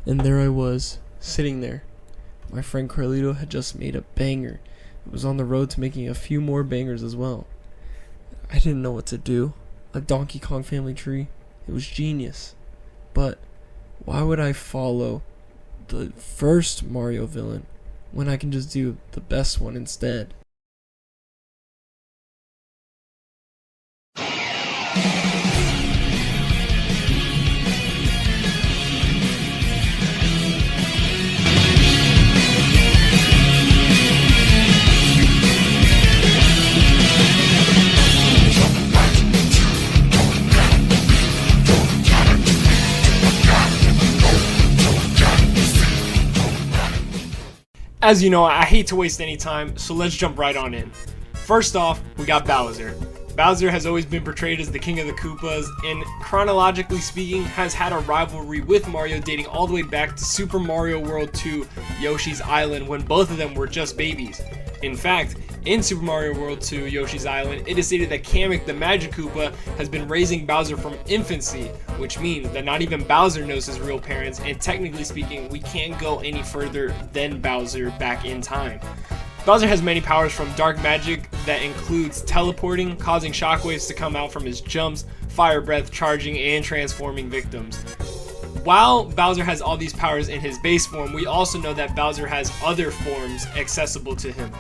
And there I was, sitting there. My friend Carlito had just made a banger. It was on the road to making a few more bangers as well. I didn't know what to do. A Donkey Kong family tree. It was genius. But why would I follow the first Mario villain when I can just do the best one instead? As you know, I hate to waste any time, so let's jump right on in. First off, we got Bowser. Bowser has always been portrayed as the king of the Koopas, and chronologically speaking, has had a rivalry with Mario dating all the way back to Super Mario World 2 Yoshi's Island, when both of them were just babies. In fact, in Super Mario World 2 Yoshi's Island, it is stated that Kamek the Magic Koopa has been raising Bowser from infancy, which means that not even Bowser knows his real parents, and technically speaking, we can't go any further than Bowser back in time. Bowser has many powers, from dark magic that includes teleporting, causing shockwaves to come out from his jumps, fire breath, charging, and transforming victims. While Bowser has all these powers in his base form, we also know that Bowser has other forms accessible to him.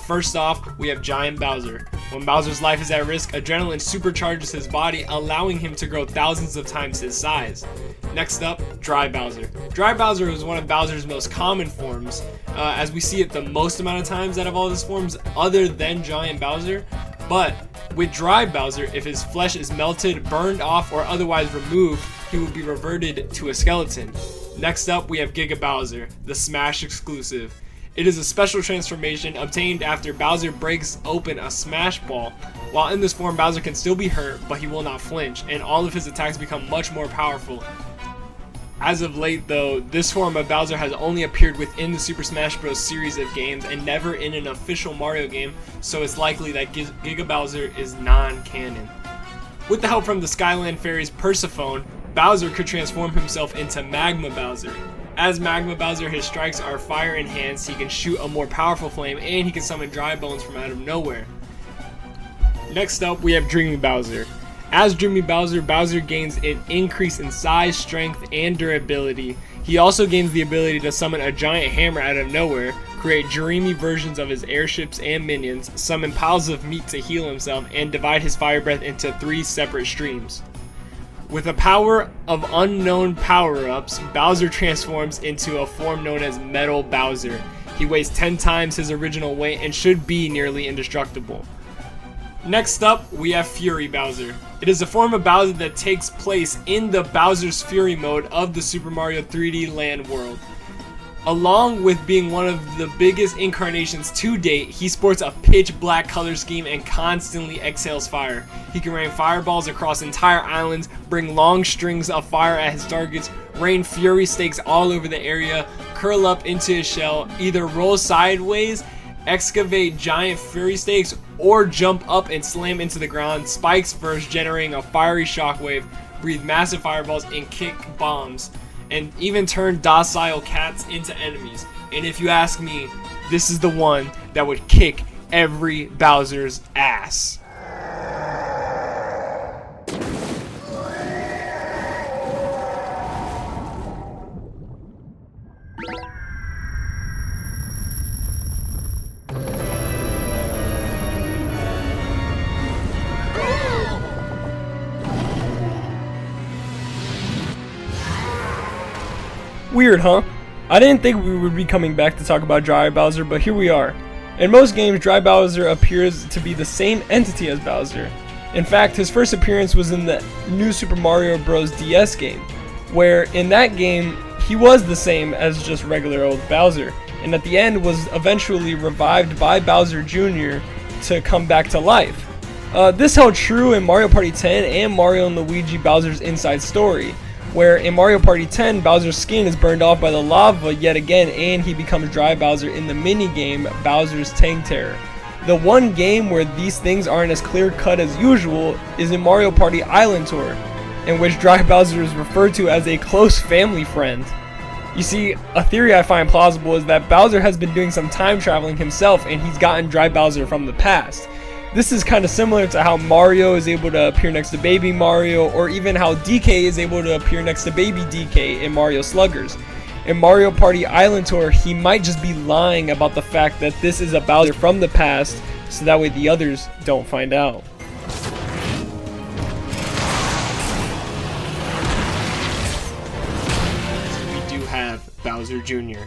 First off, we have Giant Bowser. When Bowser's life is at risk, adrenaline supercharges his body, allowing him to grow thousands of times his size. Next up, Dry Bowser. Dry Bowser is one of Bowser's most common forms, as we see it the most amount of times out of all his forms other than Giant Bowser. But with Dry Bowser, if his flesh is melted, burned off, or otherwise removed, he will be reverted to a skeleton. Next up, we have Giga Bowser, the Smash exclusive. It is a special transformation obtained after Bowser breaks open a Smash Ball. While in this form, Bowser can still be hurt, but he will not flinch, and all of his attacks become much more powerful. As of late though, this form of Bowser has only appeared within the Super Smash Bros. Series of games and never in an official Mario game, so it's likely that Giga Bowser is non-canon. With the help from the Skyland Fairy's Persephone, Bowser could transform himself into Magma Bowser. As Magma Bowser, his strikes are fire enhanced, he can shoot a more powerful flame, and he can summon dry bones from out of nowhere. Next up, we have Dreamy Bowser. As Dreamy Bowser, Bowser gains an increase in size, strength, and durability. He also gains the ability to summon a giant hammer out of nowhere, create dreamy versions of his airships and minions, summon piles of meat to heal himself, and divide his fire breath into 3 separate streams. With the power of unknown power-ups, Bowser transforms into a form known as Metal Bowser. He weighs 10 times his original weight and should be nearly indestructible. Next up, we have Fury Bowser. It is a form of Bowser that takes place in the Bowser's Fury mode of the Super Mario 3D Land world. Along with being one of the biggest incarnations to date, he sports a pitch black color scheme and constantly exhales fire. He can rain fireballs across entire islands, bring long strings of fire at his targets, rain fury stakes all over the area, curl up into his shell, either roll sideways, excavate giant fury stakes, or jump up and slam into the ground, spikes first, generating a fiery shockwave, breathe massive fireballs, and kick bombs, and even turn docile cats into enemies. And if you ask me, this is the one that would kick every Bowser's ass. Weird, huh? I didn't think we would be coming back to talk about Dry Bowser, but here we are. In most games, Dry Bowser appears to be the same entity as Bowser. In fact, his first appearance was in the new Super Mario Bros. DS game, where in that game, he was the same as just regular old Bowser, and at the end was eventually revived by Bowser Jr. to come back to life. This held true in Mario Party 10 and Mario & Luigi Bowser's Inside Story, where in Mario Party 10, Bowser's skin is burned off by the lava yet again, and he becomes Dry Bowser in the mini-game Bowser's Tank Terror. The one game where these things aren't as clear-cut as usual is in Mario Party Island Tour, in which Dry Bowser is referred to as a close family friend. You see, a theory I find plausible is that Bowser has been doing some time traveling himself and he's gotten Dry Bowser from the past. This is kind of similar to how Mario is able to appear next to Baby Mario, or even how DK is able to appear next to Baby DK in Mario Sluggers. In Mario Party Island Tour, he might just be lying about the fact that this is a Bowser from the past, so that way the others don't find out. We do have Bowser Jr.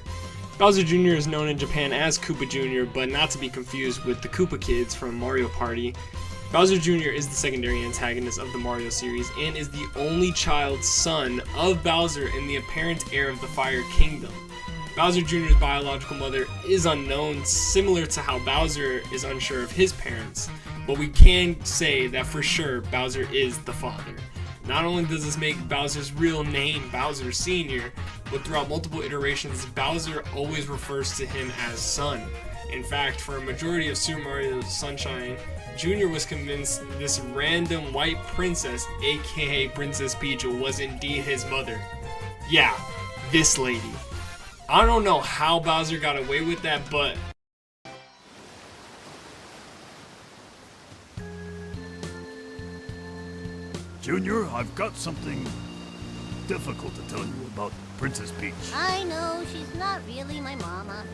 Bowser Jr. is known in Japan as Koopa Jr., but not to be confused with the Koopa Kids from Mario Party. Bowser Jr. is the secondary antagonist of the Mario series and is the only child son of Bowser and the apparent heir of the Fire Kingdom. Bowser Jr.'s biological mother is unknown, similar to how Bowser is unsure of his parents, but we can say that for sure Bowser is the father. Not only does this make Bowser's real name Bowser Sr., but throughout multiple iterations, Bowser always refers to him as son. In fact, for a majority of Super Mario Sunshine, Jr. was convinced this random white princess, aka Princess Peach, was indeed his mother. Yeah, this lady. I don't know how Bowser got away with that, but Junior, I've got something difficult to tell you about Princess Peach. I know, she's not really my mama.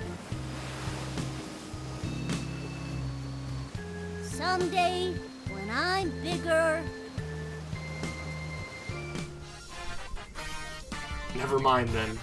Someday, when I'm bigger... never mind then.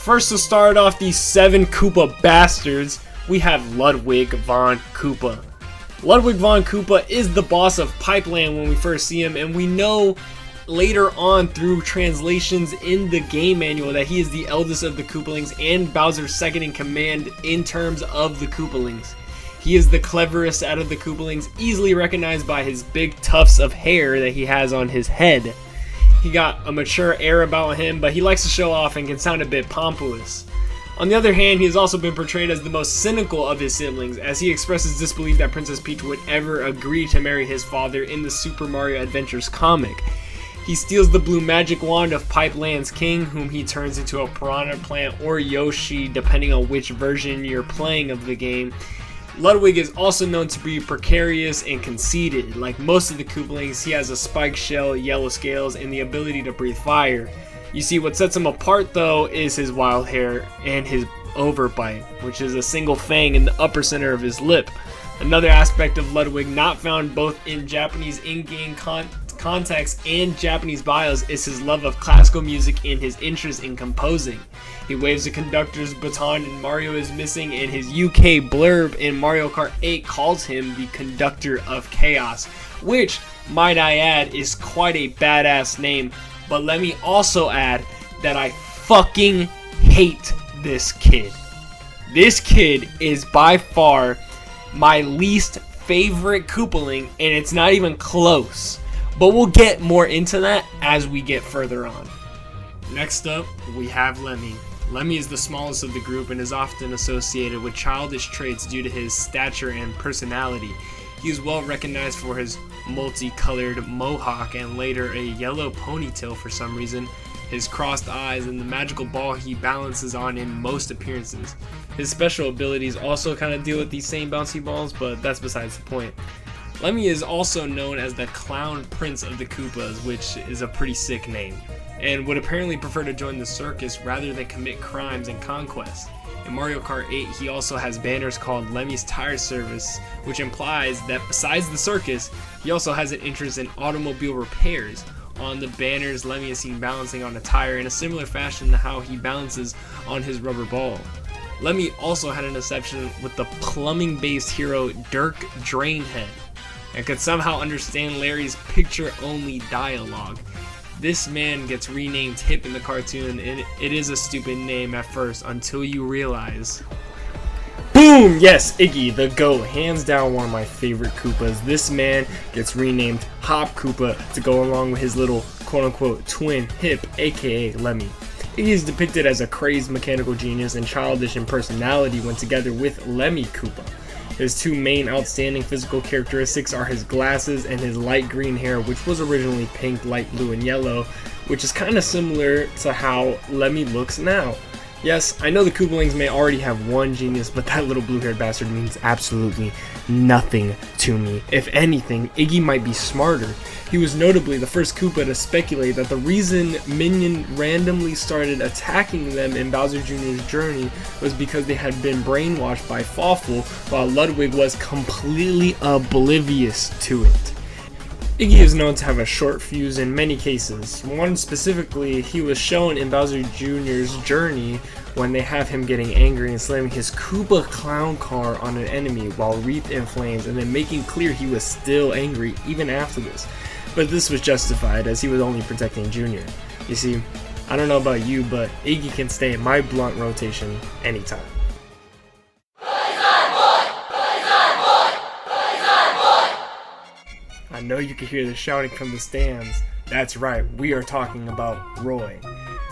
First, to start off these 7 Koopa bastards, we have Ludwig von Koopa. Ludwig von Koopa is the boss of Pipeland when we first see him, and we know later on through translations in the game manual that he is the eldest of the Koopalings and Bowser's second in command in terms of the Koopalings. He is the cleverest out of the Koopalings, easily recognized by his big tufts of hair that he has on his head. He got a mature air about him, but he likes to show off and can sound a bit pompous. On the other hand, he has also been portrayed as the most cynical of his siblings, as he expresses disbelief that Princess Peach would ever agree to marry his father in the Super Mario Adventures comic. He steals the blue magic wand of Pipeland's king, whom he turns into a piranha plant or Yoshi, depending on which version you're playing of the game. Ludwig is also known to be precarious and conceited. Like most of the Koopalings, he has a spiked shell, yellow scales, and the ability to breathe fire. You see, what sets him apart though is his wild hair and his overbite, which is a single fang in the upper center of his lip. Another aspect of Ludwig not found both in Japanese in-game context and Japanese bios is his love of classical music and his interest in composing. He waves the conductor's baton in Mario is Missing, and his UK blurb in Mario Kart 8 calls him the Conductor of Chaos, which, might I add, is quite a badass name. But let me also add that I fucking hate this kid. This kid is by far my least favorite Koopaling, and it's not even close. But we'll get more into that as we get further on. Next up, we have Lemmy. Lemmy is the smallest of the group and is often associated with childish traits due to his stature and personality. He is well recognized for his multicolored mohawk and later a yellow ponytail for some reason, his crossed eyes, and the magical ball he balances on in most appearances. His special abilities also kind of deal with these same bouncy balls, but that's besides the point. Lemmy is also known as the Clown Prince of the Koopas, which is a pretty sick name, and would apparently prefer to join the circus rather than commit crimes and conquest. In Mario Kart 8, he also has banners called Lemmy's Tire Service, which implies that besides the circus, he also has an interest in automobile repairs. On the banners, Lemmy is seen balancing on a tire in a similar fashion to how he balances on his rubber ball. Lemmy also had an obsession with the plumbing-based hero Dirk Drainhead, and could somehow understand Larry's picture-only dialogue. This man gets renamed Hip in the cartoon, and it is a stupid name at first until you realize. Boom! Yes, Iggy, the GOAT. Hands down one of my favorite Koopas. This man gets renamed Hop Koopa to go along with his little quote-unquote twin Hip, aka Lemmy. Iggy is depicted as a crazed mechanical genius and childish in personality when together with Lemmy Koopa. His two main outstanding physical characteristics are his glasses and his light green hair, which was originally pink, light blue, and yellow, which is kind of similar to how Lemmy looks now. Yes, I know the Koopalings may already have one genius, but that little blue-haired bastard means absolutely nothing to me. If anything, Iggy might be smarter. He was notably the first Koopa to speculate that the reason Minion randomly started attacking them in Bowser Jr.'s journey was because they had been brainwashed by Fawful, while Ludwig was completely oblivious to it. Iggy is known to have a short fuse in many cases. One specifically, he was shown in Bowser Jr.'s journey when they have him getting angry and slamming his Koopa clown car on an enemy while wreathed in flames, and then making clear he was still angry even after this. But this was justified as he was only protecting Jr. You see, I don't know about you, but Iggy can stay in my blunt rotation anytime. I know you can hear the shouting from the stands. That's right, we are talking about Roy.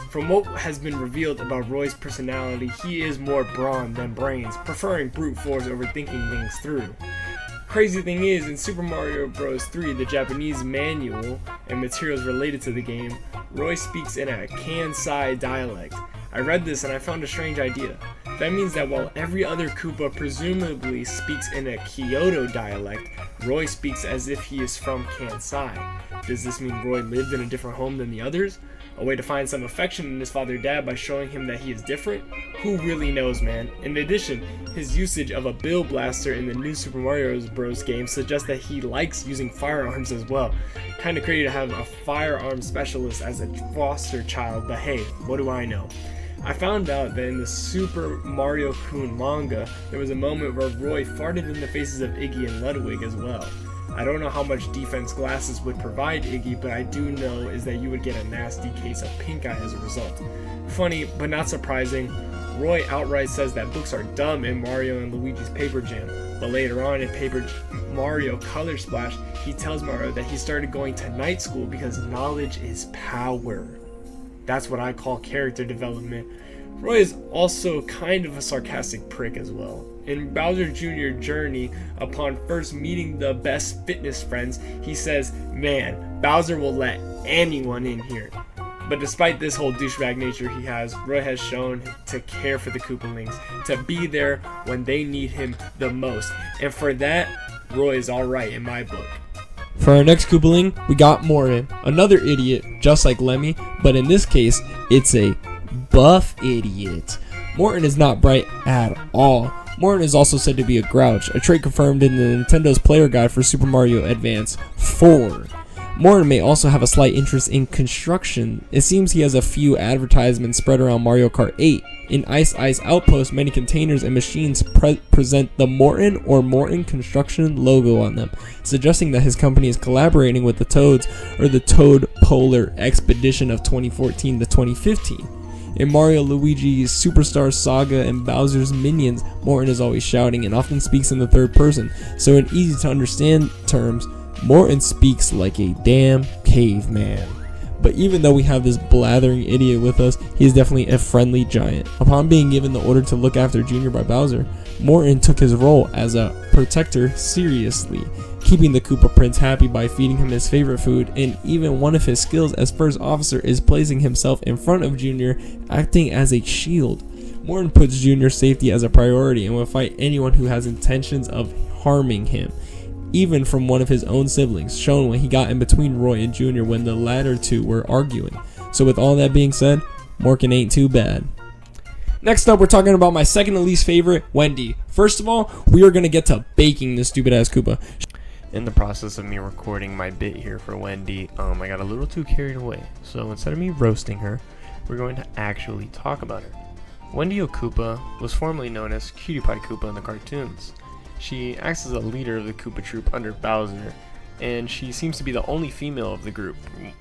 From what has been revealed about Roy's personality, he is more brawn than brains, preferring brute force over thinking things through. Crazy thing is, in Super Mario Bros. 3, the Japanese manual and materials related to the game, Roy speaks in a Kansai dialect. I read this and I found a strange idea. That means that while every other Koopa presumably speaks in a Kyoto dialect, Roy speaks as if he is from Kansai. Does this mean Roy lived in a different home than the others? A way to find some affection in his father dad by showing him that he is different? Who really knows, man? In addition, his usage of a Bill Blaster in the new Super Mario Bros. Game suggests that he likes using firearms as well. Kinda crazy to have a firearm specialist as a foster child, but hey, what do I know? I found out that in the Super Mario Kun manga, there was a moment where Roy farted in the faces of Iggy and Ludwig as well. I don't know how much defense glasses would provide Iggy, but I do know is that you would get a nasty case of pink eye as a result. Funny, but not surprising, Roy outright says that books are dumb in Mario and Luigi's Paper Jam, but later on in Paper Mario Color Splash, he tells Mario that he started going to night school because knowledge is power. That's what I call character development. Roy is also kind of a sarcastic prick as well. In Bowser Jr. Journey, upon first meeting the best fitness friends, he says, "Man, Bowser will let anyone in here." But despite this whole douchebag nature he has, Roy has shown to care for the Koopalings, to be there when they need him the most. And for that, Roy is alright in my book. For our next Koopaling, we got Morton, another idiot, just like Lemmy, but in this case, it's a buff idiot. Morton is not bright at all. Morton is also said to be a grouch, a trait confirmed in the Nintendo's player guide for Super Mario Advance 4. Morton may also have a slight interest in construction. It seems he has a few advertisements spread around Mario Kart 8. In Ice Ice Outpost, many containers and machines present the Morton or Morton Construction logo on them, suggesting that his company is collaborating with the Toads or the Toad Polar Expedition of 2014 to 2015. In Mario Luigi's Superstar Saga and Bowser's Minions, Morton is always shouting and often speaks in the third person, so in easy to understand terms, Morton speaks like a damn caveman. But even though we have this blathering idiot with us, he is definitely a friendly giant. Upon being given the order to look after Junior by Bowser, Morton took his role as a protector seriously, keeping the Koopa Prince happy by feeding him his favorite food, and even one of his skills as first officer is placing himself in front of Junior, acting as a shield. Morton puts Junior's safety as a priority and will fight anyone who has intentions of harming him, even from one of his own siblings, shown when he got in between Roy and Junior when the latter two were arguing. So with all that being said, Morgan ain't too bad. Next up, we're talking about my second and least favorite, Wendy. First of all, we are going to get to baking this stupid ass Koopa. In the process of me recording my bit here for Wendy, I got a little too carried away. So instead of me roasting her, we're going to actually talk about her. Wendy Koopa was formerly known as Cutie Pie Koopa in the cartoons. She acts as a leader of the Koopa troop under Bowser, and she seems to be the only female of the group.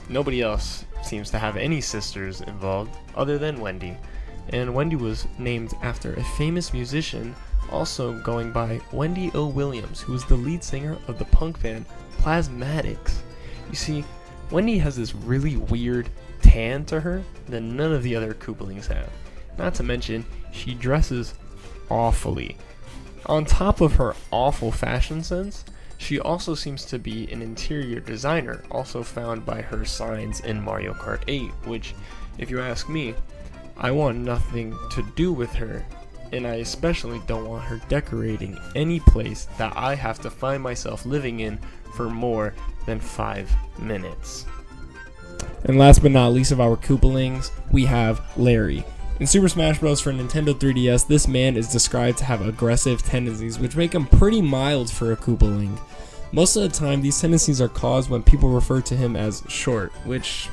Nobody else seems to have any sisters involved other than Wendy. And Wendy was named after a famous musician also going by Wendy O. Williams, who is the lead singer of the punk band Plasmatics. You see, Wendy has this really weird tan to her that none of the other Koopalings have. Not to mention, she dresses awfully. On top of her awful fashion sense, she also seems to be an interior designer, also found by her signs in Mario Kart 8, which, if you ask me, I want nothing to do with her, and I especially don't want her decorating any place that I have to find myself living in for more than 5 minutes. And last but not least of our Koopalings, we have Larry. In Super Smash Bros. For Nintendo 3DS, this man is described to have aggressive tendencies, which make him pretty mild for a Koopaling. Most of the time, these tendencies are caused when people refer to him as short, which...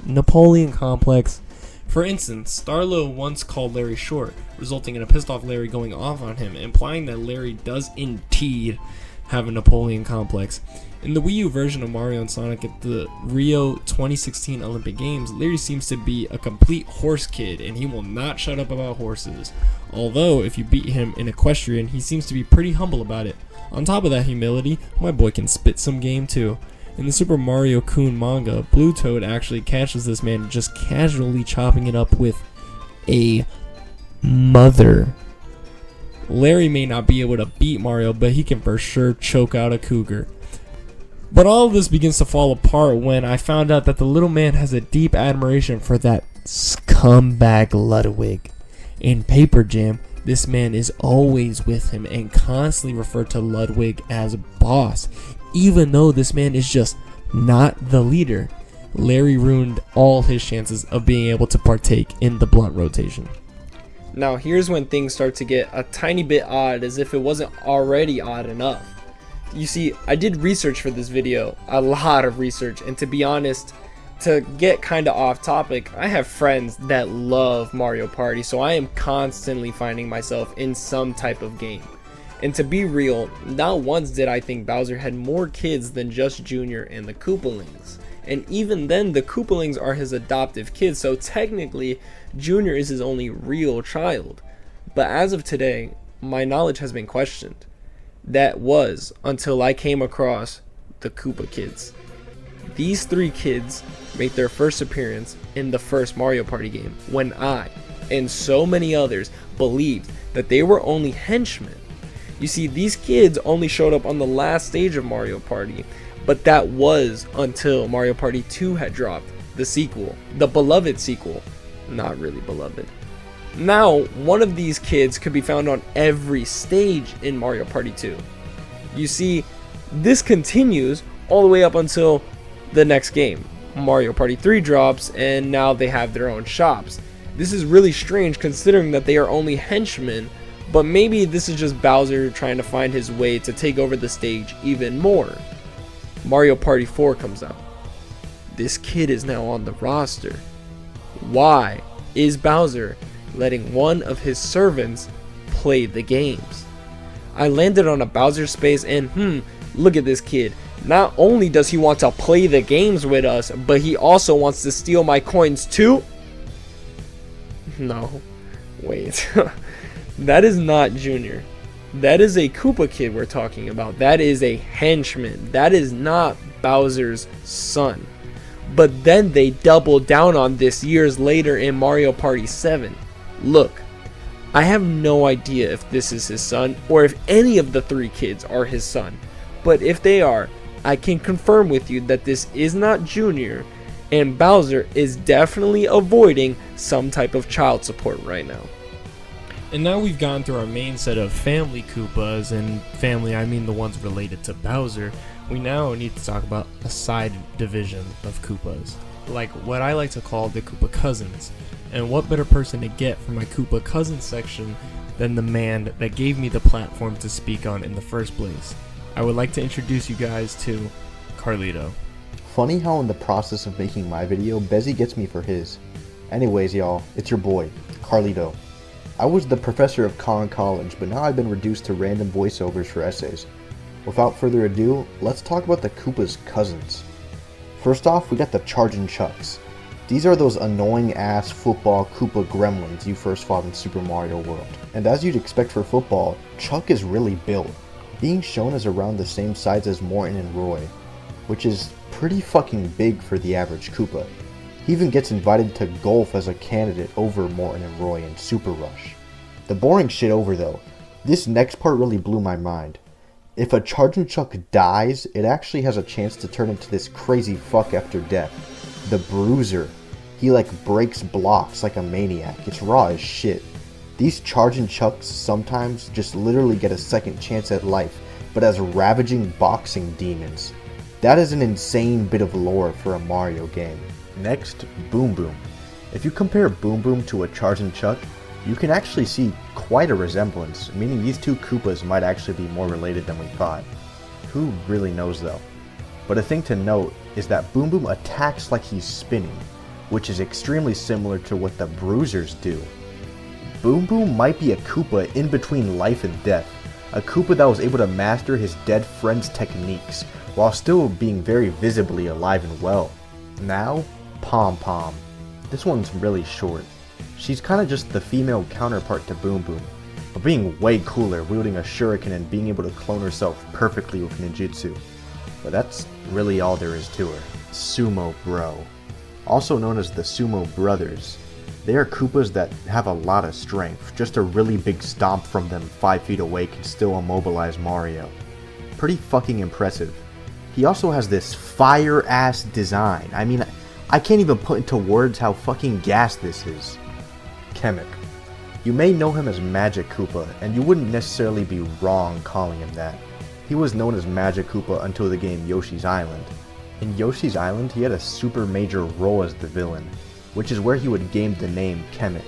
Napoleon complex. For instance, Starlo once called Larry short, resulting in a pissed off Larry going off on him, implying that Larry does indeed have a Napoleon complex. In the Wii U version of Mario and Sonic at the Rio 2016 Olympic Games, Larry seems to be a complete horse kid, and he will not shut up about horses. Although, if you beat him in Equestrian, he seems to be pretty humble about it. On top of that humility, my boy can spit some game too. In the Super Mario Kun manga, Blue Toad actually catches this man just casually chopping it up with a mother. Larry may not be able to beat Mario, but he can for sure choke out a cougar. But all of this begins to fall apart when I found out that the little man has a deep admiration for that scumbag Ludwig. In Paper Jam, this man is always with him and constantly referred to Ludwig as boss, even though this man is just not the leader. Larry ruined all his chances of being able to partake in the blunt rotation. Now here's when things start to get a tiny bit odd, as if it wasn't already odd enough. You see, I did research for this video, a lot of research, and to be honest, to get kinda off topic, I have friends that love Mario Party, so I am constantly finding myself in some type of game. And to be real, not once did I think Bowser had more kids than just Junior and the Koopalings. And even then, the Koopalings are his adoptive kids, so technically, Junior is his only real child. But as of today, my knowledge has been questioned. That was until I came across the Koopa kids. These 3 kids made their first appearance in the first Mario Party game, when I, and so many others, believed that they were only henchmen. You see, these kids only showed up on the last stage of Mario Party, but that was until Mario Party 2 had dropped, the sequel, the beloved sequel. Not really beloved. Now, one of these kids could be found on every stage in Mario Party 2. You see, this continues all the way up until the next game. Mario Party 3 drops, and now they have their own shops. This is really strange considering that they are only henchmen, but maybe this is just Bowser trying to find his way to take over the stage even more. Mario Party 4 comes out. This kid is now on the roster. Why is Bowser letting one of his servants play the games? I landed on a Bowser space and look at this kid. Not only does he want to play the games with us, but he also wants to steal my coins too? No, wait. That is not Junior. That is a Koopa kid we're talking about. That is a henchman. That is not Bowser's son. But then they doubled down on this years later in Mario Party 7. Look, I have no idea if this is his son or if any of the 3 kids are his son. But if they are, I can confirm with you that this is not Junior, and Bowser is definitely avoiding some type of child support right now. And now we've gone through our main set of family Koopas, and family I mean the ones related to Bowser. We now need to talk about a side division of Koopas, like what I like to call the Koopa cousins. And what better person to get for my Koopa cousins section than the man that gave me the platform to speak on in the first place. I would like to introduce you guys to Carlito. Funny how in the process of making my video, Bezzy gets me for his. Anyways y'all, it's your boy, Carlito. I was the professor of Khan College, but now I've been reduced to random voiceovers for essays. Without further ado, let's talk about the Koopa's cousins. First off, we got the Chargin' Chucks. These are those annoying ass football Koopa gremlins you first fought in Super Mario World. And as you'd expect for football, Chuck is really built, being shown as around the same size as Morton and Roy, which is pretty fucking big for the average Koopa. He even gets invited to golf as a candidate over Morton and Roy in Super Rush. The boring shit over though, this next part really blew my mind. If a Charging Chuck dies, it actually has a chance to turn into this crazy fuck after death. The Bruiser. He breaks blocks like a maniac. It's raw as shit. These Charging Chucks sometimes just literally get a second chance at life, but as ravaging boxing demons. That is an insane bit of lore for a Mario game. Next, Boom Boom. If you compare Boom Boom to a Charging Chuck, you can actually see quite a resemblance, meaning these two Koopas might actually be more related than we thought. Who really knows though? But a thing to note is that Boom Boom attacks like he's spinning, which is extremely similar to what the Bruisers do. Boom Boom might be a Koopa in between life and death, a Koopa that was able to master his dead friend's techniques, while still being very visibly alive and well. Now, Pom Pom. This one's really short. She's kinda just the female counterpart to Boom Boom, but being way cooler, wielding a shuriken and being able to clone herself perfectly with ninjutsu. But that's really all there is to her. Sumo Bro. Also known as the Sumo Brothers. They are Koopas that have a lot of strength. Just a really big stomp from them 5 feet away can still immobilize Mario. Pretty fucking impressive. He also has this fire-ass design. I mean, I can't even put into words how fucking gas this is. Kamek. You may know him as Magic Koopa, and you wouldn't necessarily be wrong calling him that. He was known as Magic Koopa until the game Yoshi's Island. In Yoshi's Island, he had a super major role as the villain, which is where he would gain the name Kamek.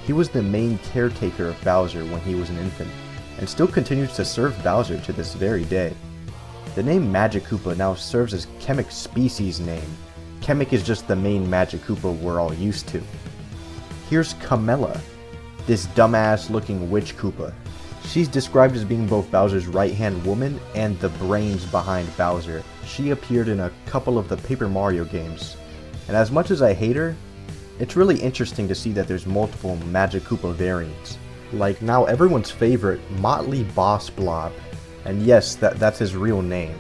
He was the main caretaker of Bowser when he was an infant, and still continues to serve Bowser to this very day. The name Magic Koopa now serves as Kamek's species name. Kamek is just the main Magic Koopa we're all used to. Here's Kamela, this dumbass looking witch Koopa. She's described as being both Bowser's right-hand woman and the brains behind Bowser. She appeared in a couple of the Paper Mario games. And as much as I hate her, it's really interesting to see that there's multiple Magic Koopa variants. Like now everyone's favorite, Motley Boss Blob. And yes, that's his real name.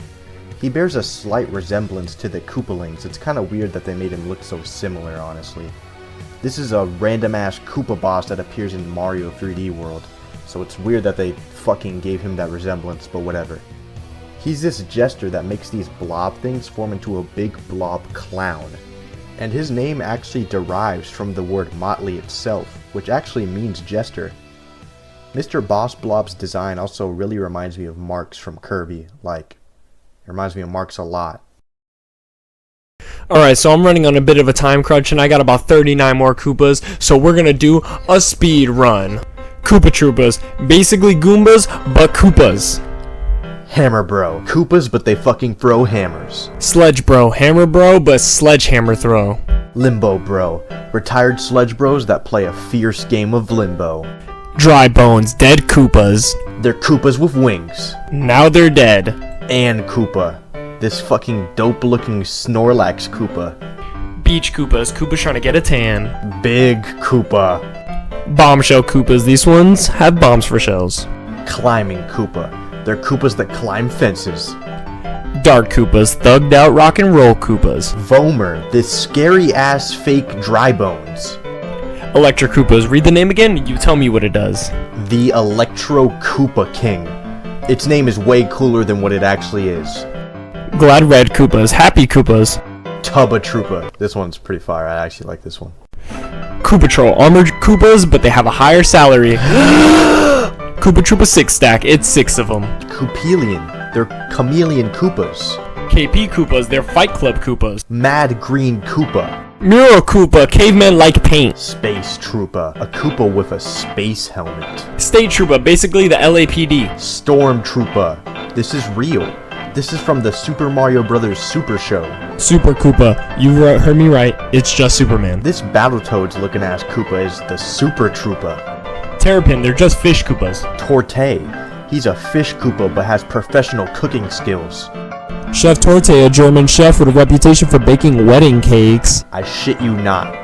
He bears a slight resemblance to the Koopalings. It's kinda weird that they made him look so similar, honestly. This is a random-ass Koopa boss that appears in Mario 3D World, so it's weird that they fucking gave him that resemblance, but whatever. He's this jester that makes these blob things form into a big blob clown. And his name actually derives from the word motley itself, which actually means jester. Mr. Boss Blob's design also really reminds me of Marx from Kirby, it reminds me of Marx a lot. Alright, so I'm running on a bit of a time crunch and I got about 39 more Koopas, so we're gonna do a speed run. Koopa Troopas, basically Goombas, but Koopas. Hammer Bro, Koopas but they fucking throw hammers. Sledge Bro, Hammer Bro, but sledgehammer throw. Limbo Bro, retired sledge bros that play a fierce game of limbo. Dry Bones, dead Koopas. They're Koopas with wings. Now they're dead. And Koopa, this fucking dope looking Snorlax Koopa. Beach Koopas, Koopas trying to get a tan. Big Koopa. Bombshell Koopas, these ones have bombs for shells. Climbing Koopa, they're Koopas that climb fences. Dark Koopas, thugged out rock and roll Koopas. Vomer, this scary ass fake Dry Bones. Electro Koopas, read the name again and you tell me what it does. The Electro Koopa King. Its name is way cooler than what it actually is. Glad Red Koopas, Happy Koopas. Tubba Troopa. This one's pretty fire, I actually like this one. Koopa Troll, armored Koopas, but they have a higher salary. Koopa Troopa 6 stack, it's 6 of them. Koopelian, they're chameleon Koopas. KP Koopas, they're Fight Club Koopas. Mad Green Koopa. Mural Koopa, cavemen like paint. Space Troopa, a Koopa with a space helmet. State Troopa, basically the LAPD. Storm Troopa, this is real. This is from the Super Mario Bros. Super Show. Super Koopa, you heard me right, it's just Superman. This Battletoads looking ass Koopa is the Super Troopa. Terrapin, they're just fish Koopas. Torte, he's a fish Koopa but has professional cooking skills. Chef Torte, a German chef with a reputation for baking wedding cakes. I shit you not.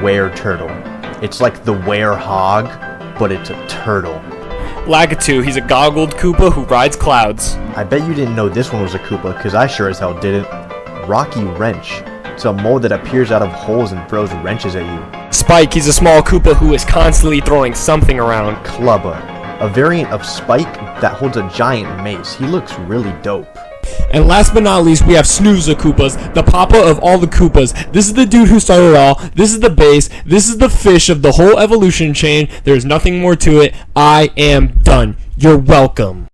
Were-turtle. It's like the were-hog, but it's a turtle. Lakitu, he's a goggled Koopa who rides clouds. I bet you didn't know this one was a Koopa, because I sure as hell didn't. Rocky Wrench. It's a mole that appears out of holes and throws wrenches at you. Spike, he's a small Koopa who is constantly throwing something around. Clubba. A variant of Spike that holds a giant mace. He looks really dope. And last but not least, we have Snooze the Koopas, the papa of all the Koopas. This is the dude who started it all. This is the base. This is the fish of the whole evolution chain. There's nothing more to it. I am done. You're welcome.